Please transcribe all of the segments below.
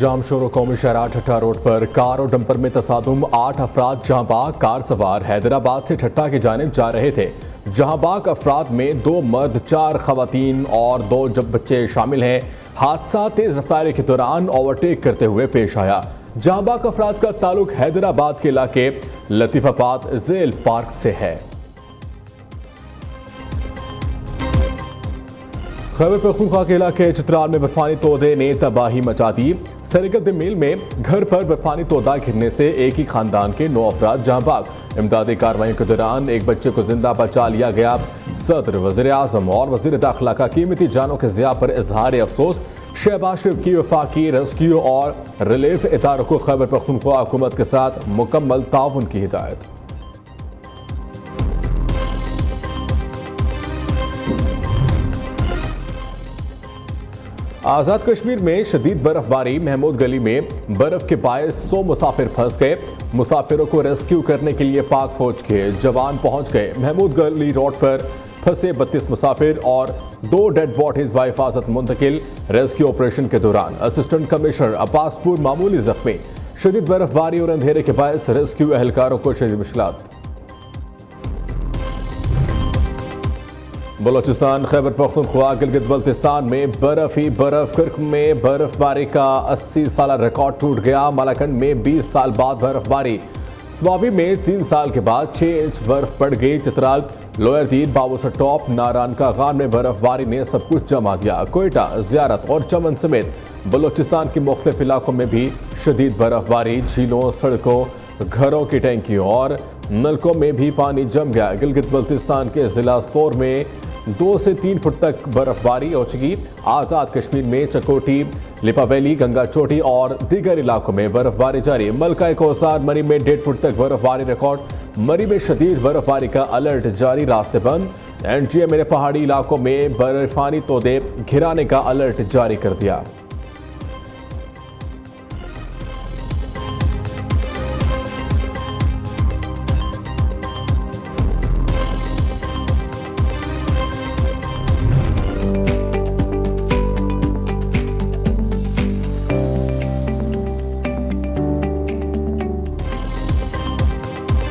जामशोर कौमी शहरा ठट्टा रोड पर कार और डंपर में तसादुम 8 अफराद जहां बाग कार सवार हैदराबाद से ठट्टा की जानिब जा रहे थे। जहां बाग अफराद में 2 मर्द 4 खवातीन और 2 बच्चे शामिल हैं। हादसा तेज रफ्तारी के दौरान ओवरटेक करते हुए पेश आया। जहां बाग अफराद का ताल्लुक हैदराबाद के इलाके लतीफाबाद जेल पार्क से है। खैबर पख्तूनख्वा के इलाके चित्राल में बर्फानी तोदे ने तबाही मचा दी। सरगत मिल में घर पर बर्फानी तोदा गिरने से एक ही खानदान के 9 अफराद जहां बाग। इमदादी कार्रवाई के दौरान एक बच्चे को जिंदा बचा लिया गया। सदर, वज़ीर आज़म और वज़ीर दाखिला का कीमती जानों के ज़िया पर इजहार अफसोस। शहबाज शरीफ की वफाकी रेस्क्यू और रिलीफ इदारों को खैबर पख्तूनख्वा हुकूमत के साथ मुकम्मल ताउन की हिदायत। आज़ाद कश्मीर में शदीद बर्फबारी। महमूद गली में बर्फ के बायस 100 मुसाफिर फंस गए। मुसाफिरों को रेस्क्यू करने के लिए पाक फौज के जवान पहुंच गए। महमूद गली रोड पर फंसे 32 मुसाफिर और 2 डेड बॉडीज बाहिफाजत मुंतकिल। रेस्क्यू ऑपरेशन के दौरान असिस्टेंट कमिश्नर अब्बासपुर मामूली जख्मी। शदीद बर्फबारी और अंधेरे के बायस रेस्क्यू एहलकारों को शदीद मुश्किलात। बलोचिस्तान, खैबर पख्तूनख्वा, गिलगित बल्तिस्तान में बर्फ ही बर्फ। किर्क में बर्फबारी का 80 साल रिकॉर्ड टूट गया। मालाकंड में 20 साल बाद बर्फबारी। स्वाबी में 3 साल के बाद 6 इंच बर्फ पड़ गई। चित्राल, लोअर दीन, बाबूसर टॉप, नारान का गान में बर्फबारी ने सब कुछ जमा दिया। कोयटा, ज़ियारत और चमन समेत बलोचिस्तान के मुख्तलिफ इलाकों में भी शदीद बर्फबारी। झीलों, सड़कों, घरों की टैंकियों और नलकों में भी पानी जम गया। गिलगित बल्तिस्तान के जिला स्तौर में 2 से 3 फुट तक बर्फबारी हो चुकी। आज़ाद कश्मीर में चकोटी, लिपा वैली, गंगा चोटी और दीगर इलाकों में बर्फबारी जारी। मलका कोसार, मरी में 1.5 फुट तक बर्फबारी रिकॉर्ड। मरी में शदीद बर्फबारी का अलर्ट जारी, रास्ते बंद। NTA ने पहाड़ी इलाकों में बर्फानी तोदे घिराने का अलर्ट जारी कर दिया।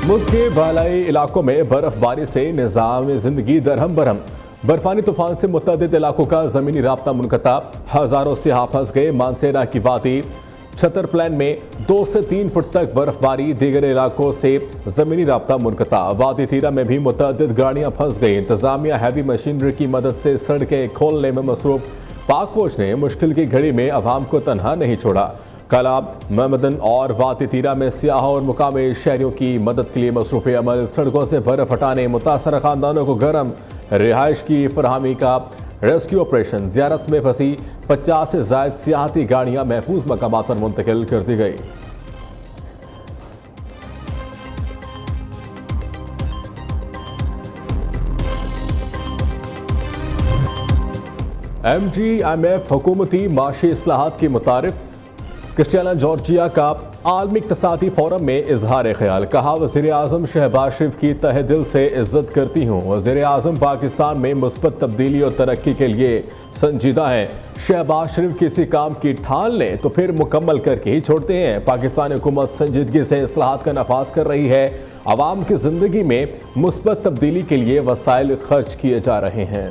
मुल्क के बालाई इलाकों में बर्फबारी से निज़ाम जिंदगी दरहम बरहम। बर्फानी तूफान से मुतअद्दिद इलाकों का जमीनी राब्ता मुनक़ता। हजारों सियाह फंस गए। मानसेरा की वादी, छतर प्लान में 2 से 3 फुट तक बर्फबारी। दीगर इलाकों से जमीनी राब्ता मुनक़ता। वादी तीरा में भी मुतअद्दिद गाड़ियां फंस गई। इंतजामिया हैवी मशीनरी की मदद से सड़कें खोलने में मसरूफ। पाक फौज ने मुश्किल की घड़ी में अवाम को तनहा नहीं छोड़ा। कलाब, महमदन और वादी तीरा में सियाहों और मुकामी शहरियों की मदद के लिए मसरूफ़ अमल। सड़कों से बर्फ हटाने, मुतासर खानदानों को गर्म रिहाइश की फरहमी का रेस्क्यू ऑपरेशन। ज़ियारत में फंसी 50 से ज़ायद सियाहती गाड़ियां महफूज मकामात पर मुंतकिल कर दी गई। MGMF हुकूमती माशी इस्लाहात के मुतारिफ। क्रिस्टियाना जॉर्जिया का आलमी इक़्तिसादी फोरम में इजहार ख्याल। कहा, वज़ीर आज़म शहबाज शरीफ की तहे दिल से इज्जत करती हूँ। वज़ीर आज़म पाकिस्तान में मुस्बत तब्दीली और तरक्की के लिए संजीदा हैं। शहबाज शरीफ किसी काम की ठान लें तो फिर मुकम्मल करके ही छोड़ते हैं। पाकिस्तान हुकूमत संजीदगी से इस्लाहात का नफाज कर रही है। आवाम की जिंदगी में मुस्बत तब्दीली के लिए वसाइल खर्च किए जा रहे हैं।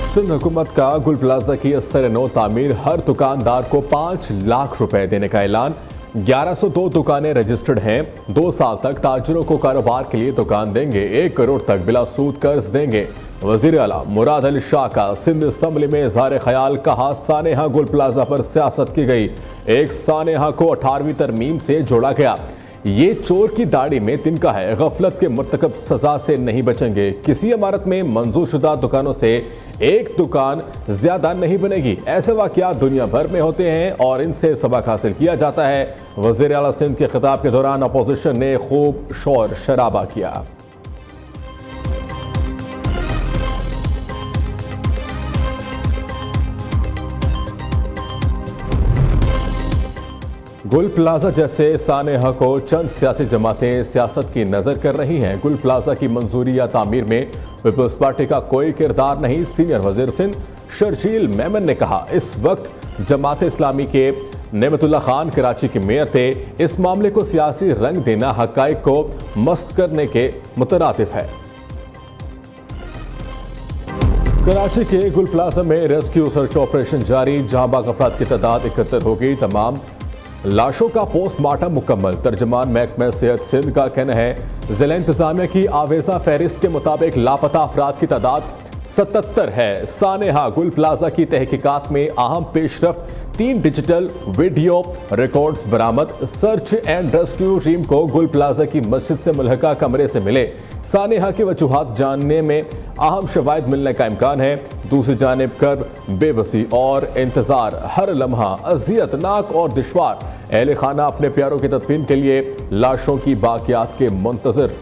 सिंध हुकूमत का गुल प्लाजा की असर नौ तामीर। हर दुकानदार को 5 लाख रुपए देने का ऐलान। 1102 दुकानें रजिस्टर्ड हैं। 2 साल तक ताजरों को कारोबार के लिए दुकान देंगे। 1 करोड़ तक बिला सूद कर्ज देंगे। वजीर आला मुराद अली शाह का सिंध असम्बली में इजहार ख्याल। कहा, सानेहा गुल प्लाजा पर सियासत की गई। एक सानेहा को 18वीं तरमीम से जोड़ा गया। ये चोर की दाढ़ी में तिनका है। गफलत के मुर्तकब सजा से नहीं बचेंगे। किसी इमारत में मंजूर शुदा दुकानों से एक दुकान ज्यादा नहीं बनेगी। ऐसे वाकयात दुनिया भर में होते हैं और इनसे सबक हासिल किया जाता है। वज़ीर आला सिंध के खिताब के दौरान अपोजिशन ने खूब शोर शराबा किया। गुल प्लाजा जैसे सानेहा को चंद सियासी जमातें सियासत की नजर कर रही हैं। गुल प्लाजा की मंजूरी या तामीर में पीपल्स पार्टी का कोई किरदार नहीं। सीनियर वजीर सिंध शर्जील मेमन ने कहा, इस वक्त जमात इस्लामी के नेमतुल्ला खान कराची के मेयर थे। इस मामले को सियासी रंग देना हकाइक को मस्त करने के मुतरातिफ है। कराची के गुल प्लाजा में रेस्क्यू सर्च ऑपरेशन जारी। जहां बाग अफराद की तादाद 71 हो गई। तमाम लाशों का पोस्टमार्टम मुकम्मल। तर्जमान महकमा सेहत सिंध का कहना है, जिला इंतजामिया की आवेजा फहरिस्त के मुताबिक लापता अफराद की तादाद 77 है। सानेहा गुल प्लाजा की तहकीकात में अहम पेशरफ्त, 3 डिजिटल वीडियो रिकॉर्ड्स बरामद। सर्च एंड रेस्क्यू टीम को गुल प्लाजा की मस्जिद से मुल्हका कमरे से मिले सानेहा की वजूहात जानने में अहम शवाहिद मिलने का इम्कान है। दूसरी जानिब कर बेबसी और इंतजार हर लम्हा अजियतनाक और दुश्वार। अहले खाना अपने प्यारों की तदफीन के लिए लाशों की बाकियात के मुंतजर।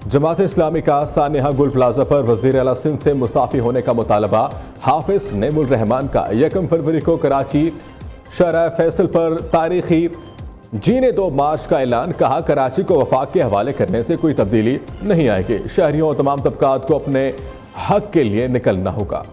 जमात इस्लामी का सानेहा गुल प्लाजा पर वजीर आला सिंध से मुस्ताफी होने का मुतालबा। हाफिज नेमुल रहमान का 1 फरवरी को कराची शरह फैसल पर तारीखी जीने 2 मार्च का ऐलान। कहा, कराची को वफाक के हवाले करने से कोई तब्दीली नहीं आएगी। शहरियों और तमाम तबकात को अपने हक के लिए निकलना होगा।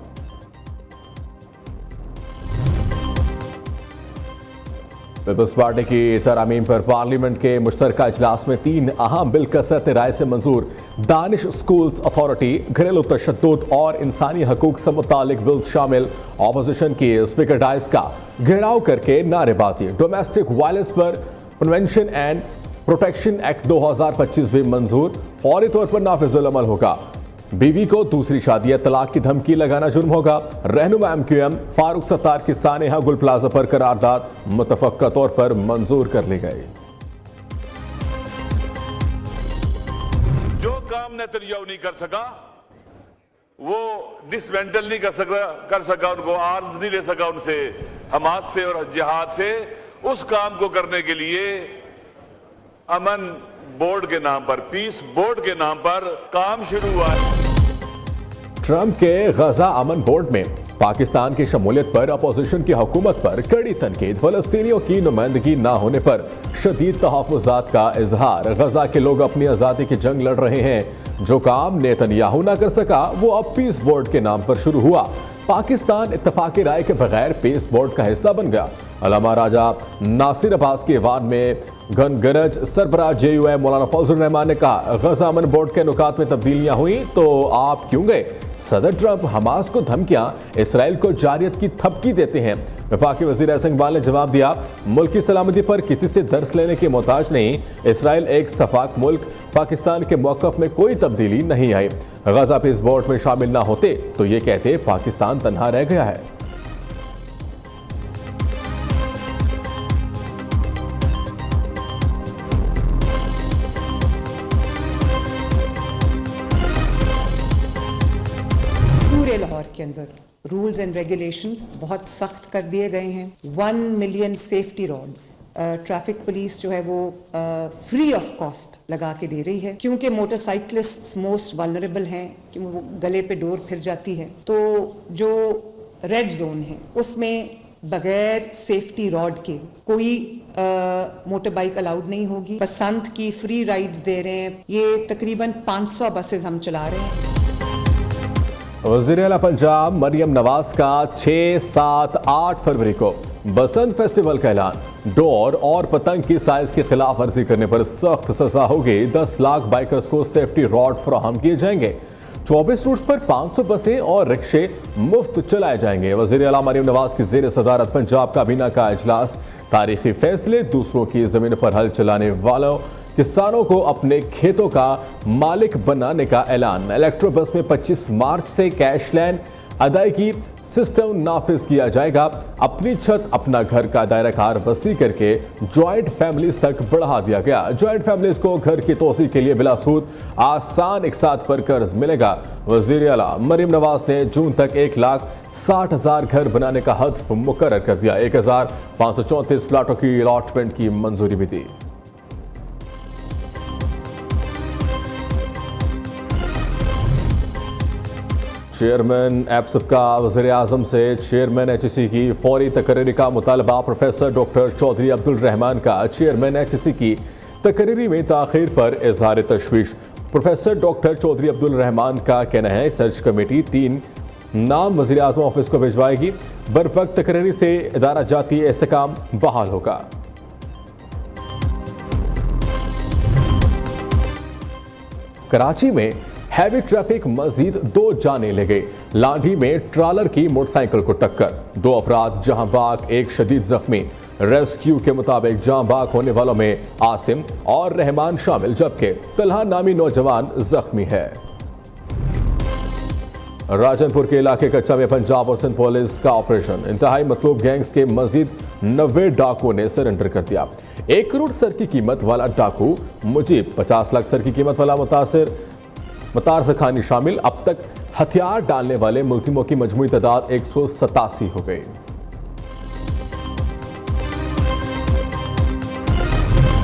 पीपल्स पार्टी की तरामीम पर पार्लियामेंट के मुश्तरका इजलास में 3 अहम बिल कसरत राय से मंजूर। दानिश स्कूल्स अथॉरिटी, घरेलू तशद्दुद और इंसानी हकूक से मुतालिक बिल्स शामिल। ऑपोजिशन की स्पीकर डाइस का घेराव करके नारेबाजी। डोमेस्टिक वायलेंस पर प्रिवेंशन एंड प्रोटेक्शन एक्ट 2025 भी मंजूर। फौरी तौर पर नाफिजुल अमल होगा। बीवी को दूसरी शादी या तलाक की धमकी लगाना जुर्म होगा। रहनुमा MQM फारूक सत्तार की सानेहा गुल प्लाजा पर करारदाद मुतफक्का तौर पर मंजूर कर ली गई। जो काम नेतन्याहू नहीं कर सका, वो डिसमेंटल नहीं कर सका, उनको आर्म्स नहीं ले सका उनसे, हमास से और जिहाद से, उस काम को करने के लिए अमन बोर्ड के नाम पर, पीस बोर्ड के नाम पर काम शुरू हुआ है। ट्रंप के गजा अमन बोर्ड में पाकिस्तान की शमूलियत पर अपोजिशन की हुकूमत पर कड़ी तनकीद। फलस्तीनियों की नुमाइंदगी न होने पर शदीद तहफ़्फ़ुज़ात का इजहार। गजा के लोग अपनी आज़ादी की जंग लड़ रहे हैं। जो काम नेतन्याहू ना कर सका, वो अब पीस बोर्ड के नाम पर शुरू हुआ। पाकिस्तान इत्तफाक़ी राय के बगैर पीस बोर्ड का हिस्सा बन गया। अल्लामा राजा नासिर अब्बास के वाद में गनगरज सरबराह JUI मौलाना फौजुर रहमान ने कहा, गजा अमन बोर्ड के नुकात में तब्दीलियां हुई तो आप क्यों गए? सदर ट्रंप हमास को धमकियां, इसराइल को जारियत की थपकी देते हैं। वफाकी वज़ीर एहसन इक़बाल ने जवाब दिया, मुल्क की सलामती पर किसी से दर्स लेने के मोहताज नहीं। इसराइल एक सफाक मुल्क, पाकिस्तान के मौक़िफ़ में कोई तब्दीली नहीं आई। गजा पीस बोर्ड में शामिल ना होते तो ये कहते पाकिस्तान तन्हा रह गया है। पूरे लाहौर के अंदर रूल्स एंड रेगुलेशंस बहुत सख्त कर दिए गए हैं। 1 million safety rods traffic police जो है वो फ्री ऑफ कॉस्ट लगा के दे रही है, क्योंकि मोटरसाइकिलिस्ट मोस्ट वल्नरेबल हैं कि वो गले पे डोर फिर जाती है। तो जो रेड जोन है उसमें बगैर सेफ्टी रॉड के कोई मोटर बाइक अलाउड नहीं होगी। पसंद की फ्री राइड्स दे रहे हैं। ये तकरीबन 500 बसेस हम चला रहे हैं। वज़ीर आला पंजाब मरियम नवाज का 6, 7, 8 फरवरी को बसंत फेस्टिवल का ऐलान। डोर और पतंग की साइज की खिलाफ वर्जी करने पर सख्त सजा होगी। 10 लाख बाइकर्स को सेफ्टी रॉड फराहम किए जाएंगे। 24 रूट्स पर 500 बसें और रिक्शे मुफ्त चलाए जाएंगे। वज़ीर आला मरियम नवाज की ज़ेर सदारत पंजाब काबीना का इजलास। तारीखी फैसले, दूसरों की जमीन पर हल चलाने वालों किसानों को अपने खेतों का मालिक बनाने का ऐलान। इलेक्ट्रो बस में 25 मार्च से कैशलैन अदायगी सिस्टम नाफिज किया जाएगा। अपनी छत अपना घर का दायरा कार वसी करके जॉइंट फैमिलीज तक बढ़ा दिया गया। जॉइंट फैमिलीज को घर की तोसी के लिए बिला सूद आसान इकसात पर कर्ज मिलेगा। वज़ीर आला मरियम नवाज ने जून तक 1,60,000 घर बनाने का हदफ मुकर्रर कर दिया। 1,534 प्लाटों की अलॉटमेंट की मंजूरी भी दी। चेयरमैन एप्सफ का वज़ीर आज़म से चेयरमैन HEC की फौरी तकरीरी का मुतालबा। प्रोफेसर डॉक्टर चौधरी अब्दुल रहमान का चेयरमैन HEC की तकरीरी में ताख़ीर पर इज़हार तशवीश। प्रोफेसर डॉक्टर चौधरी अब्दुल रहमान का कहना है सर्च कमेटी 3 नाम वज़ीर आज़म ऑफिस को भिजवाएगी। बरवक्त तकरीरी से इदारा जाती इस्तेकाम बहाल होगा। कराची में हैवी ट्रैफिक मजीद 2 जाने ले गए। लांडी में ट्रालर की मोटरसाइकिल को टक्कर, 2 अफराद जहां बाग, 1 शदीद जख्मी। रेस्क्यू के मुताबिक जहां बाग होने वालों में आसिम और रहमान शामिल, जबकि तलहा नामी नौजवान जख्मी है। राजनपुर के इलाके कच्चा में पंजाब और सिंध पुलिस का ऑपरेशन। इंतहाई मतलूब गैंग्स के मजीद 90 डाकुओं ने सरेंडर कर दिया। 1 करोड़ सर की कीमत वाला डाकू मुजीब, 50 लाख सर की कीमत वाला मतार सखानी शामिल। अब तक हथियार डालने वाले मुलजिमों की मजमूई तादाद 187 हो गई।